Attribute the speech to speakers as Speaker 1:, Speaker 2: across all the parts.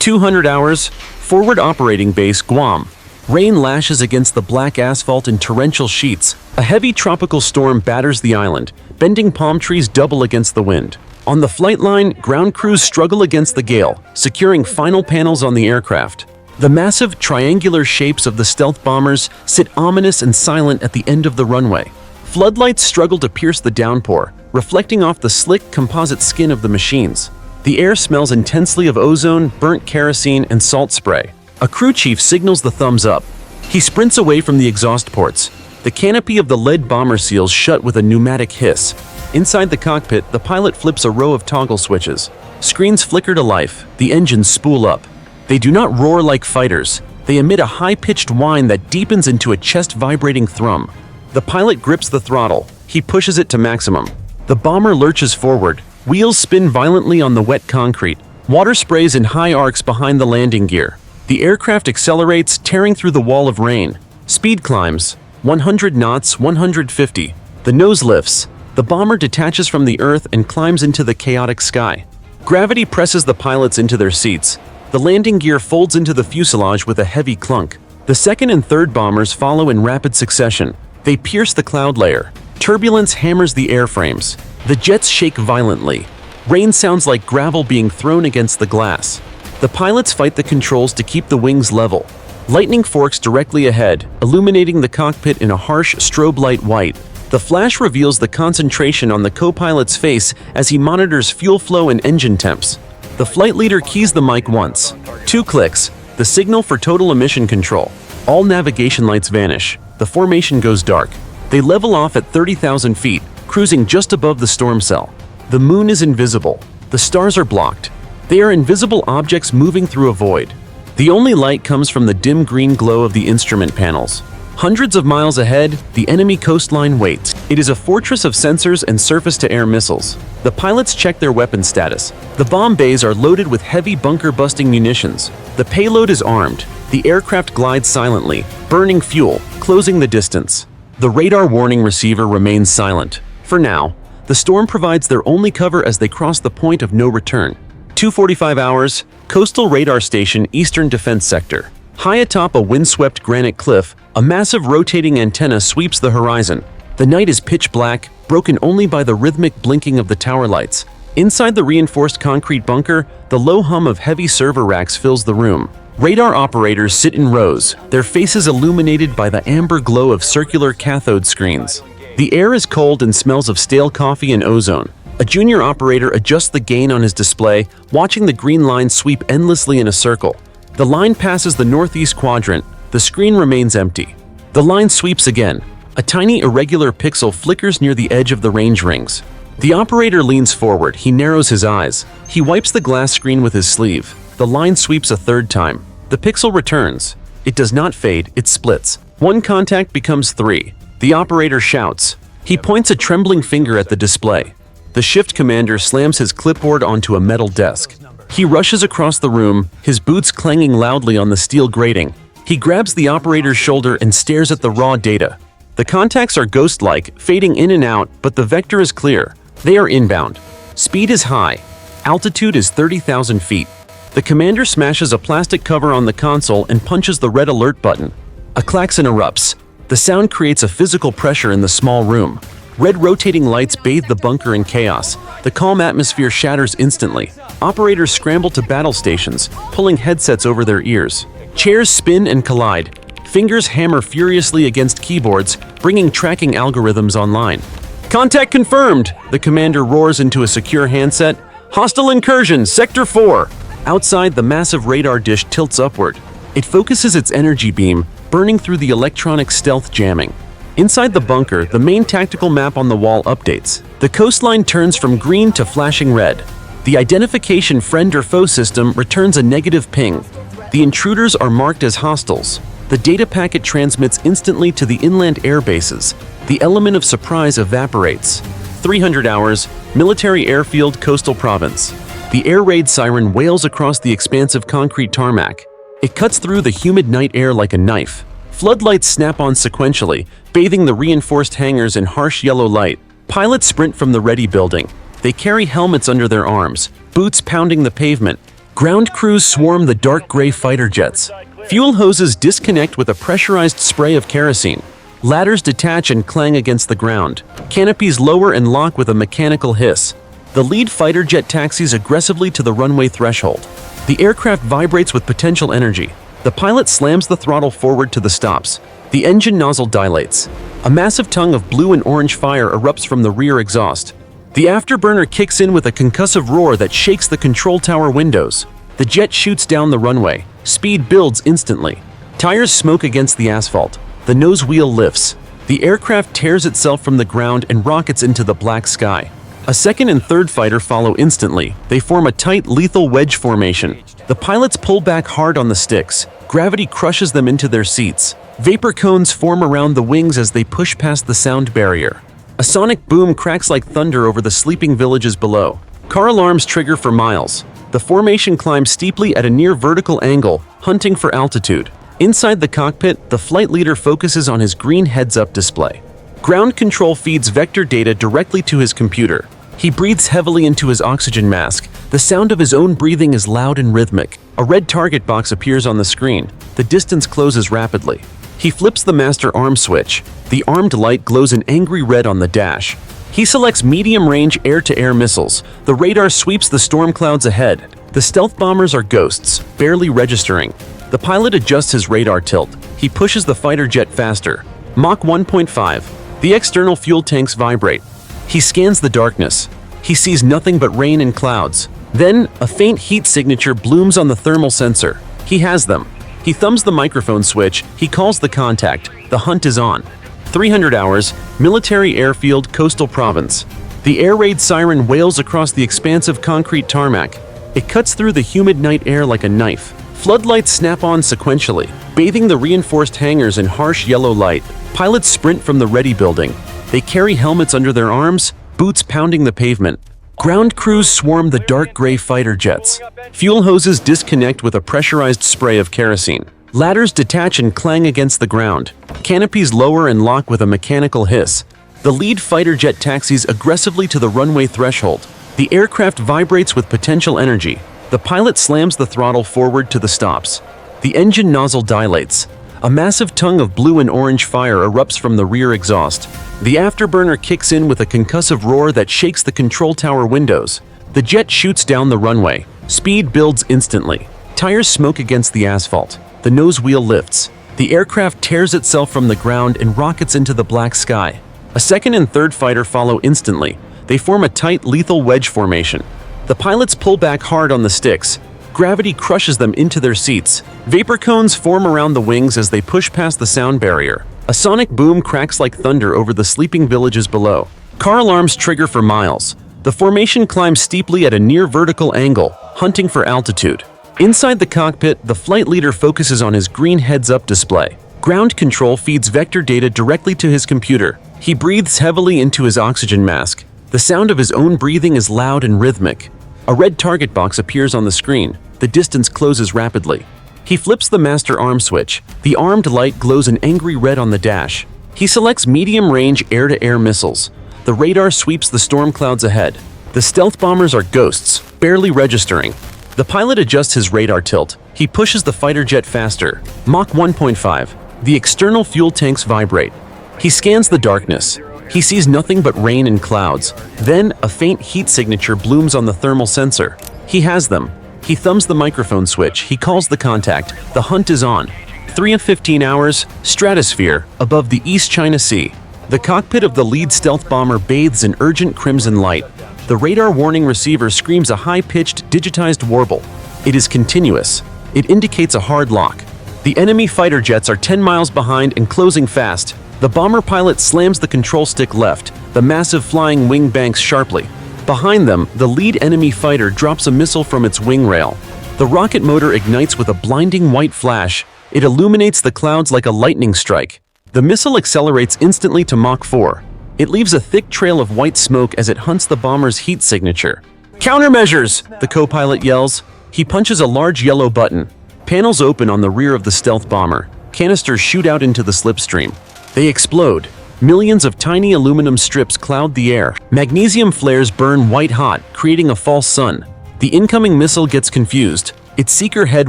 Speaker 1: 200 hours, forward operating base Guam. Rain lashes against the black asphalt in torrential sheets. A heavy tropical storm batters the island, bending palm trees double against the wind. On the flight line, ground crews struggle against the gale, securing final panels on the aircraft. The massive, triangular shapes of the stealth bombers sit ominous and silent at the end of the runway. Floodlights struggle to pierce the downpour, reflecting off the slick, composite skin of the machines. The air smells intensely of ozone, burnt kerosene, and salt spray. A crew chief signals the thumbs up. He sprints away from the exhaust ports. The canopy of the lead bomber seals shut with a pneumatic hiss. Inside the cockpit, the pilot flips a row of toggle switches. Screens flicker to life. The engines spool up. They do not roar like fighters. They emit a high-pitched whine that deepens into a chest-vibrating thrum. The pilot grips the throttle. He pushes it to maximum. The bomber lurches forward. Wheels spin violently on the wet concrete. Water sprays in high arcs behind the landing gear. The aircraft accelerates, tearing through the wall of rain. Speed climbs. 100 knots, 150. The nose lifts. The bomber detaches from the earth and climbs into the chaotic sky. Gravity presses the pilots into their seats. The landing gear folds into the fuselage with a heavy clunk. The second and third bombers follow in rapid succession. They pierce the cloud layer. Turbulence hammers the airframes. The jets shake violently. Rain sounds like gravel being thrown against the glass. The pilots fight the controls to keep the wings level. Lightning forks directly ahead, illuminating the cockpit in a harsh strobe light white. The flash reveals the concentration on the co-pilot's face as he monitors fuel flow and engine temps. The flight leader keys the mic once. 2 clicks, the signal for total emission control. All navigation lights vanish. The formation goes dark. They level off at 30,000 feet, cruising just above the storm cell. The moon is invisible. The stars are blocked. They are invisible objects moving through a void. The only light comes from the dim green glow of the instrument panels. Hundreds of miles ahead, the enemy coastline waits. It is a fortress of sensors and surface-to-air missiles. The pilots check their weapon status. The bomb bays are loaded with heavy bunker-busting munitions. The payload is armed. The aircraft glides silently, burning fuel, closing the distance. The radar warning receiver remains silent. For now, the storm provides their only cover as they cross the point of no return. 2:45 hours, Coastal Radar Station, Eastern Defense Sector. High atop a windswept granite cliff, a massive rotating antenna sweeps the horizon. The night is pitch black, broken only by the rhythmic blinking of the tower lights. Inside the reinforced concrete bunker, the low hum of heavy server racks fills the room. Radar operators sit in rows, their faces illuminated by the amber glow of circular cathode screens. The air is cold and smells of stale coffee and ozone. A junior operator adjusts the gain on his display, watching the green line sweep endlessly in a circle. The line passes the northeast quadrant. The screen remains empty. The line sweeps again. A tiny irregular pixel flickers near the edge of the range rings. The operator leans forward. He narrows his eyes. He wipes the glass screen with his sleeve. The line sweeps a third time. The pixel returns. It does not fade, it splits. 1 contact becomes 3. The operator shouts. He points a trembling finger at the display. The shift commander slams his clipboard onto a metal desk. He rushes across the room, his boots clanging loudly on the steel grating. He grabs the operator's shoulder and stares at the raw data. The contacts are ghost-like, fading in and out, but the vector is clear. They are inbound. Speed is high. Altitude is 30,000 feet. The commander smashes a plastic cover on the console and punches the red alert button. A klaxon erupts. The sound creates a physical pressure in the small room. Red rotating lights bathe the bunker in chaos. The calm atmosphere shatters instantly. Operators scramble to battle stations, pulling headsets over their ears. Chairs spin and collide. Fingers hammer furiously against keyboards, bringing tracking algorithms online. Contact confirmed! The commander roars into a secure handset. Hostile incursion, Sector 4! Outside, the massive radar dish tilts upward. It focuses its energy beam, burning through the electronic stealth jamming. Inside the bunker, the main tactical map on the wall updates. The coastline turns from green to flashing red. The identification friend or foe system returns a negative ping. The intruders are marked as hostiles. The data packet transmits instantly to the inland air bases. The element of surprise evaporates. 300 hours, military airfield, coastal province. The air raid siren wails across the expansive concrete tarmac. It cuts through the humid night air like a knife. Floodlights snap on sequentially, bathing the reinforced hangars in harsh yellow light. Pilots sprint from the ready building. They carry helmets under their arms, boots pounding the pavement. Ground crews swarm the dark gray fighter jets. Fuel hoses disconnect with a pressurized spray of kerosene. Ladders detach and clang against the ground. Canopies lower and lock with a mechanical hiss. The lead fighter jet taxis aggressively to the runway threshold. The aircraft vibrates with potential energy. The pilot slams the throttle forward to the stops. The engine nozzle dilates. A massive tongue of blue and orange fire erupts from the rear exhaust. The afterburner kicks in with a concussive roar that shakes the control tower windows. The jet shoots down the runway. Speed builds instantly. Tires smoke against the asphalt. The nose wheel lifts. The aircraft tears itself from the ground and rockets into the black sky. A second and third fighter follow instantly. They form a tight, lethal wedge formation. The pilots pull back hard on the sticks. Gravity crushes them into their seats. Vapor cones form around the wings as they push past the sound barrier. A sonic boom cracks like thunder over the sleeping villages below. Car alarms trigger for miles. The formation climbs steeply at a near vertical angle, hunting for altitude. Inside the cockpit, the flight leader focuses on his green heads-up display. Ground control feeds vector data directly to his computer. He breathes heavily into his oxygen mask. The sound of his own breathing is loud and rhythmic. A red target box appears on the screen. The distance closes rapidly. He flips the master arm switch. The armed light glows an angry red on the dash. He selects medium-range air-to-air missiles. The radar sweeps the storm clouds ahead. The stealth bombers are ghosts, barely registering. The pilot adjusts his radar tilt. He pushes the fighter jet faster. Mach 1.5. The external fuel tanks vibrate. He scans the darkness. He sees nothing but rain and clouds. Then, a faint heat signature blooms on the thermal sensor. He has them. He thumbs the microphone switch. He calls the contact. The hunt is on. 300 hours, military airfield, coastal province. The air raid siren wails across the expansive concrete tarmac. It cuts through the humid night air like a knife. Floodlights snap on sequentially, bathing the reinforced hangars in harsh yellow light. Pilots sprint from the ready building. They carry helmets under their arms, boots pounding the pavement. Ground crews swarm the dark gray fighter jets. Fuel hoses disconnect with a pressurized spray of kerosene. Ladders detach and clang against the ground. Canopies lower and lock with a mechanical hiss. The lead fighter jet taxis aggressively to the runway threshold. The aircraft vibrates with potential energy. The pilot slams the throttle forward to the stops. The engine nozzle dilates. A massive tongue of blue and orange fire erupts from the rear exhaust. The afterburner kicks in with a concussive roar that shakes the control tower windows. The jet shoots down the runway. Speed builds instantly. Tires smoke against the asphalt. The nose wheel lifts. The aircraft tears itself from the ground and rockets into the black sky. A second and third fighter follow instantly. They form a tight, lethal wedge formation. The pilots pull back hard on the sticks. Gravity crushes them into their seats. Vapor cones form around the wings as they push past the sound barrier. A sonic boom cracks like thunder over the sleeping villages below. Car alarms trigger for miles. The formation climbs steeply at a near vertical angle, hunting for altitude. Inside the cockpit, the flight leader focuses on his green heads-up display. Ground control feeds vector data directly to his computer. He breathes heavily into his oxygen mask. The sound of his own breathing is loud and rhythmic. A red target box appears on the screen. The distance closes rapidly. He flips the master arm switch. The armed light glows an angry red on the dash. He selects medium-range air-to-air missiles. The radar sweeps the storm clouds ahead. The stealth bombers are ghosts, barely registering. The pilot adjusts his radar tilt. He pushes the fighter jet faster. Mach 1.5. The external fuel tanks vibrate. He scans the darkness. He sees nothing but rain and clouds. Then, a faint heat signature blooms on the thermal sensor. He has them. He thumbs the microphone switch. He calls the contact. The hunt is on. 3 and 15 hours, stratosphere, above the East China Sea. The cockpit of the lead stealth bomber bathes in urgent crimson light. The radar warning receiver screams a high-pitched, digitized warble. It is continuous. It indicates a hard lock. The enemy fighter jets are 10 miles behind and closing fast. The bomber pilot slams the control stick left. The massive flying wing banks sharply. Behind them, the lead enemy fighter drops a missile from its wing rail. The rocket motor ignites with a blinding white flash. It illuminates the clouds like a lightning strike. The missile accelerates instantly to Mach 4. It leaves a thick trail of white smoke as it hunts the bomber's heat signature. "Countermeasures!" the co-pilot yells. He punches a large yellow button. Panels open on the rear of the stealth bomber. Canisters shoot out into the slipstream. They explode. Millions of tiny aluminum strips cloud the air. Magnesium flares burn white-hot, creating a false sun. The incoming missile gets confused. Its seeker head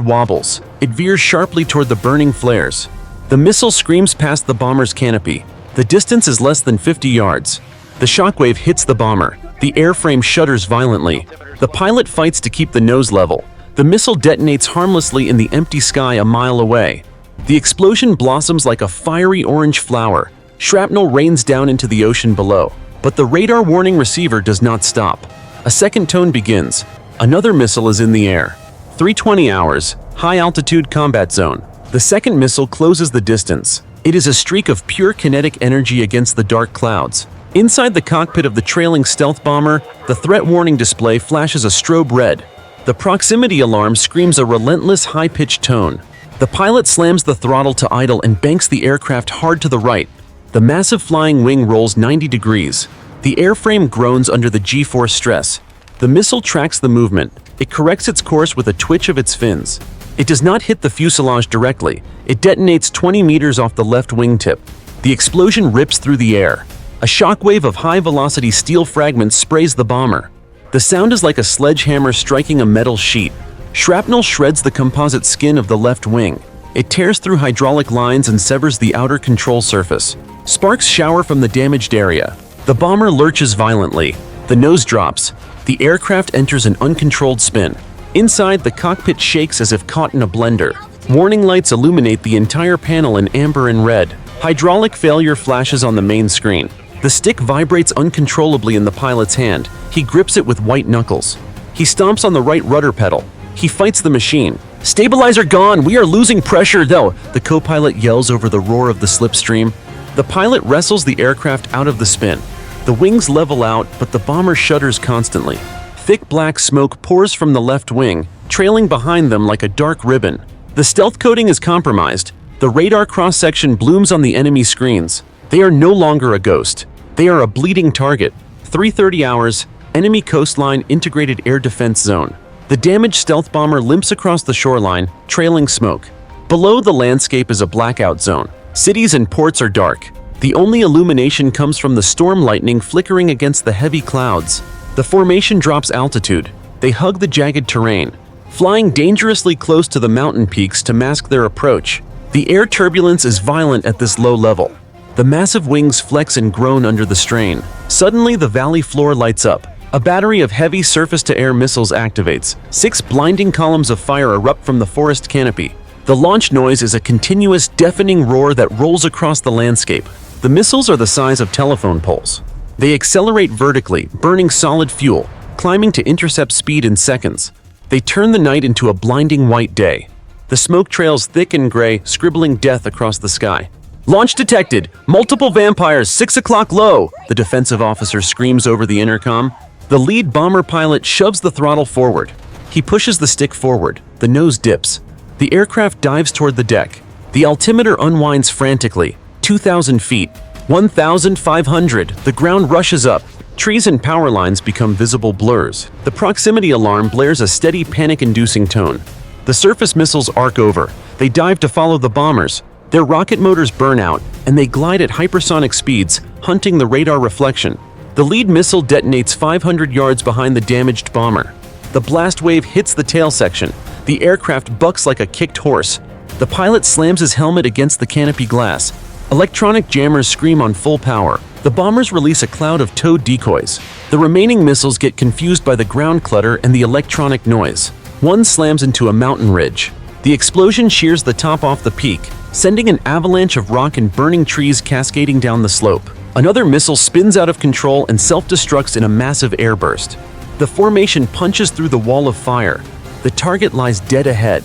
Speaker 1: wobbles. It veers sharply toward the burning flares. The missile screams past the bomber's canopy. The distance is less than 50 yards. The shockwave hits the bomber. The airframe shudders violently. The pilot fights to keep the nose level. The missile detonates harmlessly in the empty sky a mile away. The explosion blossoms like a fiery orange flower. Shrapnel rains down into the ocean below. But the radar warning receiver does not stop. A second tone begins. Another missile is in the air. 3:20 hours, high-altitude combat zone. The second missile closes the distance. It is a streak of pure kinetic energy against the dark clouds. Inside the cockpit of the trailing stealth bomber, the threat warning display flashes a strobe red. The proximity alarm screams a relentless high-pitched tone. The pilot slams the throttle to idle and banks the aircraft hard to the right. The massive flying wing rolls 90 degrees. The airframe groans under the G-force stress. The missile tracks the movement. It corrects its course with a twitch of its fins. It does not hit the fuselage directly. It detonates 20 meters off the left wingtip. The explosion rips through the air. A shockwave of high-velocity steel fragments sprays the bomber. The sound is like a sledgehammer striking a metal sheet. Shrapnel shreds the composite skin of the left wing. It tears through hydraulic lines and severs the outer control surface. Sparks shower from the damaged area. The bomber lurches violently. The nose drops. The aircraft enters an uncontrolled spin. Inside, the cockpit shakes as if caught in a blender. Warning lights illuminate the entire panel in amber and red. Hydraulic failure flashes on the main screen. The stick vibrates uncontrollably in the pilot's hand. He grips it with white knuckles. He stomps on the right rudder pedal. He fights the machine. "Stabilizer gone! We are losing pressure, though!" The co-pilot yells over the roar of the slipstream. The pilot wrestles the aircraft out of the spin. The wings level out, but the bomber shudders constantly. Thick black smoke pours from the left wing, trailing behind them like a dark ribbon. The stealth coating is compromised. The radar cross-section blooms on the enemy screens. They are no longer a ghost. They are a bleeding target. 3:30 hours, enemy coastline integrated air defense zone. The damaged stealth bomber limps across the shoreline, trailing smoke. Below, the landscape is a blackout zone. Cities and ports are dark. The only illumination comes from the storm lightning flickering against the heavy clouds. The formation drops altitude. They hug the jagged terrain, flying dangerously close to the mountain peaks to mask their approach. The air turbulence is violent at this low level. The massive wings flex and groan under the strain. Suddenly, the valley floor lights up. A battery of heavy surface-to-air missiles activates. 6 blinding columns of fire erupt from the forest canopy. The launch noise is a continuous, deafening roar that rolls across the landscape. The missiles are the size of telephone poles. They accelerate vertically, burning solid fuel, climbing to intercept speed in seconds. They turn the night into a blinding white day. The smoke trails thick and gray, scribbling death across the sky. "Launch detected! Multiple vampires, 6 o'clock low!" the defensive officer screams over the intercom. The lead bomber pilot shoves the throttle forward. He pushes the stick forward. The nose dips. The aircraft dives toward the deck. The altimeter unwinds frantically. 2,000 feet. 1,500. The ground rushes up. Trees and power lines become visible blurs. The proximity alarm blares a steady, panic-inducing tone. The surface missiles arc over. They dive to follow the bombers. Their rocket motors burn out, and they glide at hypersonic speeds, hunting the radar reflection. The lead missile detonates 500 yards behind the damaged bomber. The blast wave hits the tail section. The aircraft bucks like a kicked horse. The pilot slams his helmet against the canopy glass. Electronic jammers scream on full power. The bombers release a cloud of towed decoys. The remaining missiles get confused by the ground clutter and the electronic noise. One slams into a mountain ridge. The explosion shears the top off the peak, sending an avalanche of rock and burning trees cascading down the slope. Another missile spins out of control and self-destructs in a massive airburst. The formation punches through the wall of fire. The target lies dead ahead.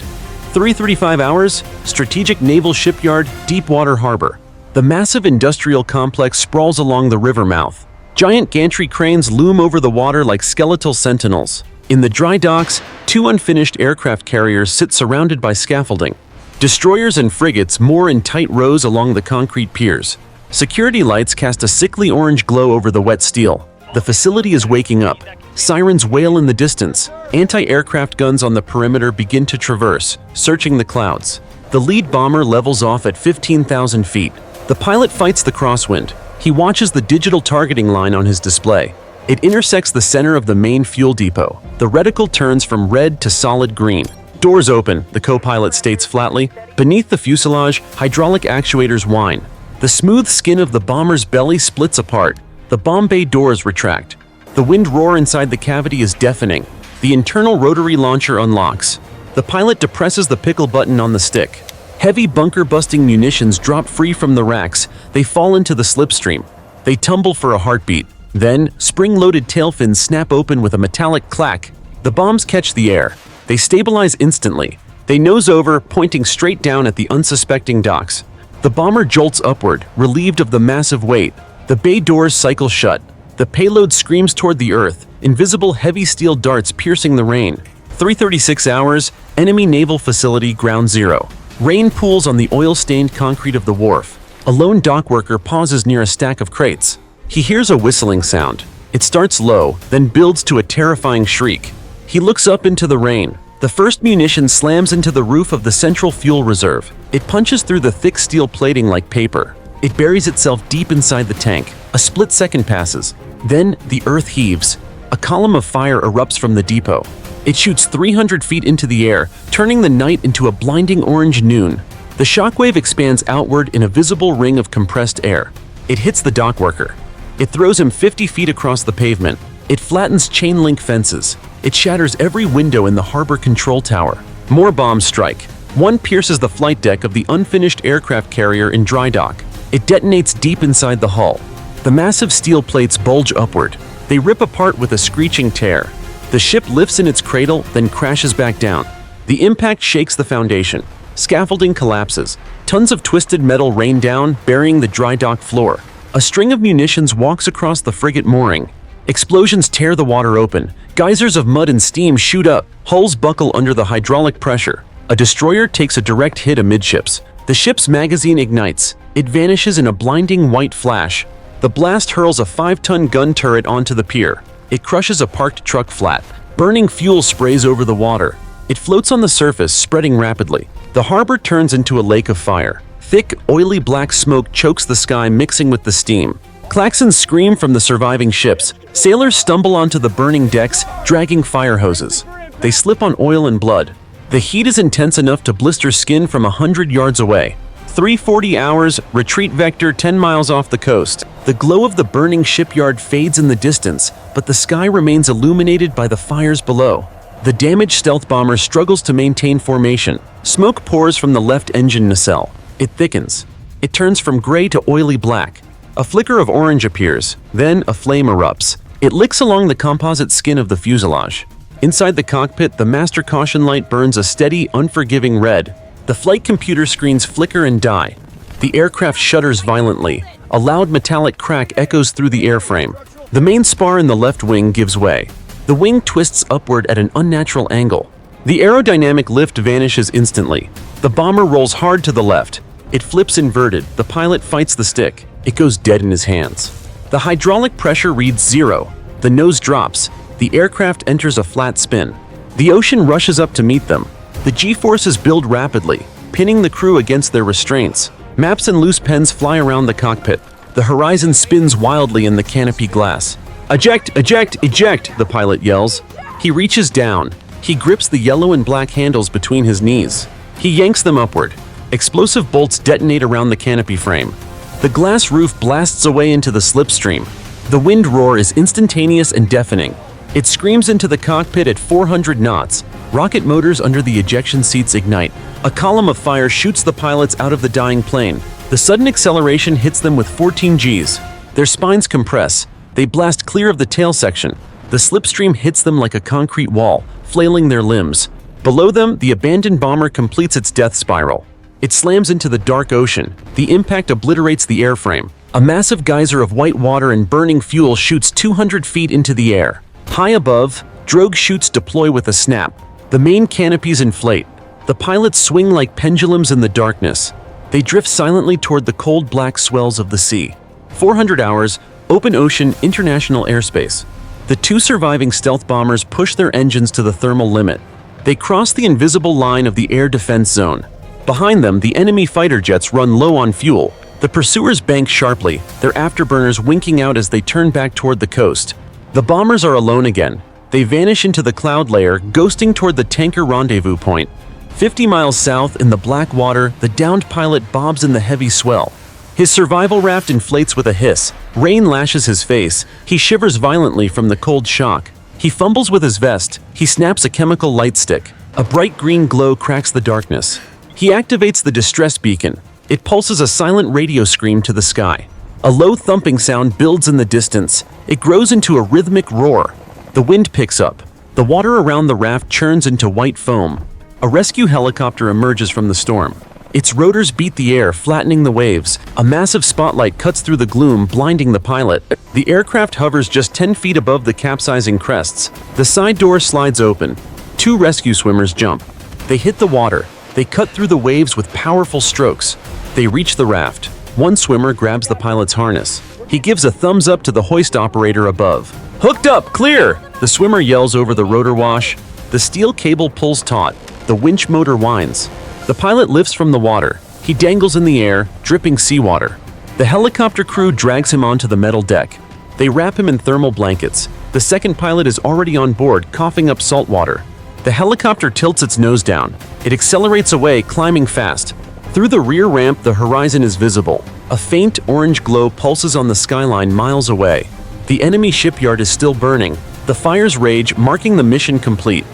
Speaker 1: 3:35 hours, Strategic Naval Shipyard, Deepwater Harbor. The massive industrial complex sprawls along the river mouth. Giant gantry cranes loom over the water like skeletal sentinels. In the dry docks, 2 unfinished aircraft carriers sit surrounded by scaffolding. Destroyers and frigates moor in tight rows along the concrete piers. Security lights cast a sickly orange glow over the wet steel. The facility is waking up. Sirens wail in the distance. Anti-aircraft guns on the perimeter begin to traverse, searching the clouds. The lead bomber levels off at 15,000 feet. The pilot fights the crosswind. He watches the digital targeting line on his display. It intersects the center of the main fuel depot. The reticle turns from red to solid green. Doors open, the co-pilot states flatly. Beneath the fuselage, hydraulic actuators whine. The smooth skin of the bomber's belly splits apart. The bomb bay doors retract. The wind roar inside the cavity is deafening. The internal rotary launcher unlocks. The pilot depresses the pickle button on the stick. Heavy bunker-busting munitions drop free from the racks. They fall into the slipstream. They tumble for a heartbeat. Then, spring-loaded tail fins snap open with a metallic clack. The bombs catch the air. They stabilize instantly. They nose over, pointing straight down at the unsuspecting docks. The bomber jolts upward, relieved of the massive weight. The bay doors cycle shut. The payload screams toward the earth, invisible heavy steel darts piercing the rain. 3:36 hours, enemy naval facility ground zero. Rain pools on the oil-stained concrete of the wharf. A lone dock worker pauses near a stack of crates. He hears a whistling sound. It starts low, then builds to a terrifying shriek. He looks up into the rain. The first munition slams into the roof of the central fuel reserve. It punches through the thick steel plating like paper. It buries itself deep inside the tank. A split second passes. Then the earth heaves. A column of fire erupts from the depot. It shoots 300 feet into the air, turning the night into a blinding orange noon. The shockwave expands outward in a visible ring of compressed air. It hits the dock worker. It throws him 50 feet across the pavement. It flattens chain link fences. It shatters every window in the harbor control tower. More bombs strike. One pierces the flight deck of the unfinished aircraft carrier in dry dock. It detonates deep inside the hull. The massive steel plates bulge upward. They rip apart with a screeching tear. The ship lifts in its cradle, then crashes back down. The impact shakes the foundation. Scaffolding collapses. Tons of twisted metal rain down, burying the dry dock floor. A string of munitions walks across the frigate mooring. Explosions tear the water open. Geysers of mud and steam shoot up. Hulls buckle under the hydraulic pressure. A destroyer takes a direct hit amidships. The ship's magazine ignites. It vanishes in a blinding white flash. The blast hurls a 5-ton gun turret onto the pier. It crushes a parked truck flat. Burning fuel sprays over the water. It floats on the surface, spreading rapidly. The harbor turns into a lake of fire. Thick, oily black smoke chokes the sky, mixing with the steam. Klaxons scream from the surviving ships. Sailors stumble onto the burning decks, dragging fire hoses. They slip on oil and blood. The heat is intense enough to blister skin from 100 yards away. 3:40 hours, retreat vector 10 miles off the coast. The glow of the burning shipyard fades in the distance, but the sky remains illuminated by the fires below. The damaged stealth bomber struggles to maintain formation. Smoke pours from the left engine nacelle. It thickens. It turns from gray to oily black. A flicker of orange appears, then a flame erupts. It licks along the composite skin of the fuselage. Inside the cockpit, the master caution light burns a steady, unforgiving red. The flight computer screens flicker and die. The aircraft shudders violently. A loud metallic crack echoes through the airframe. The main spar in the left wing gives way. The wing twists upward at an unnatural angle. The aerodynamic lift vanishes instantly. The bomber rolls hard to the left. It flips inverted. The pilot fights the stick. It goes dead in his hands. The hydraulic pressure reads 0. The nose drops. The aircraft enters a flat spin. The ocean rushes up to meet them. The G-forces build rapidly, pinning the crew against their restraints. Maps and loose pens fly around the cockpit. The horizon spins wildly in the canopy glass. "Eject! Eject! Eject!" the pilot yells. He reaches down. He grips the yellow and black handles between his knees. He yanks them upward. Explosive bolts detonate around the canopy frame. The glass roof blasts away into the slipstream. The wind roar is instantaneous and deafening. It screams into the cockpit at 400 knots. Rocket motors under the ejection seats ignite. A column of fire shoots the pilots out of the dying plane. The sudden acceleration hits them with 14 Gs. Their spines compress. They blast clear of the tail section. The slipstream hits them like a concrete wall, flailing their limbs. Below them, the abandoned bomber completes its death spiral. It slams into the dark ocean. The impact obliterates the airframe. A massive geyser of white water and burning fuel shoots 200 feet into the air. High above, drogue chutes deploy with a snap. The main canopies inflate. The pilots swing like pendulums in the darkness. They drift silently toward the cold black swells of the sea. 400 hours, open ocean, international airspace. The two surviving stealth bombers push their engines to the thermal limit. They cross the invisible line of the air defense zone. Behind them, the enemy fighter jets run low on fuel. The pursuers bank sharply, their afterburners winking out as they turn back toward the coast. The bombers are alone again. They vanish into the cloud layer, ghosting toward the tanker rendezvous point. 50 miles south in the black water, the downed pilot bobs in the heavy swell. His survival raft inflates with a hiss. Rain lashes his face. He shivers violently from the cold shock. He fumbles with his vest. He snaps a chemical light stick. A bright green glow cracks the darkness. He activates the distress beacon. It pulses a silent radio scream to the sky. A low thumping sound builds in the distance. It grows into a rhythmic roar. The wind picks up. The water around the raft churns into white foam. A rescue helicopter emerges from the storm. Its rotors beat the air, flattening the waves. A massive spotlight cuts through the gloom, blinding the pilot. The aircraft hovers just 10 feet above the capsizing crests. The side door slides open. 2 rescue swimmers jump. They hit the water. They cut through the waves with powerful strokes. They reach the raft. One swimmer grabs the pilot's harness. He gives a thumbs up to the hoist operator above. "Hooked up, clear!" The swimmer yells over the rotor wash. The steel cable pulls taut. The winch motor whines. The pilot lifts from the water. He dangles in the air, dripping seawater. The helicopter crew drags him onto the metal deck. They wrap him in thermal blankets. The second pilot is already on board, coughing up salt water. The helicopter tilts its nose down. It accelerates away, climbing fast. Through the rear ramp, the horizon is visible. A faint orange glow pulses on the skyline miles away. The enemy shipyard is still burning. The fires rage, marking the mission complete.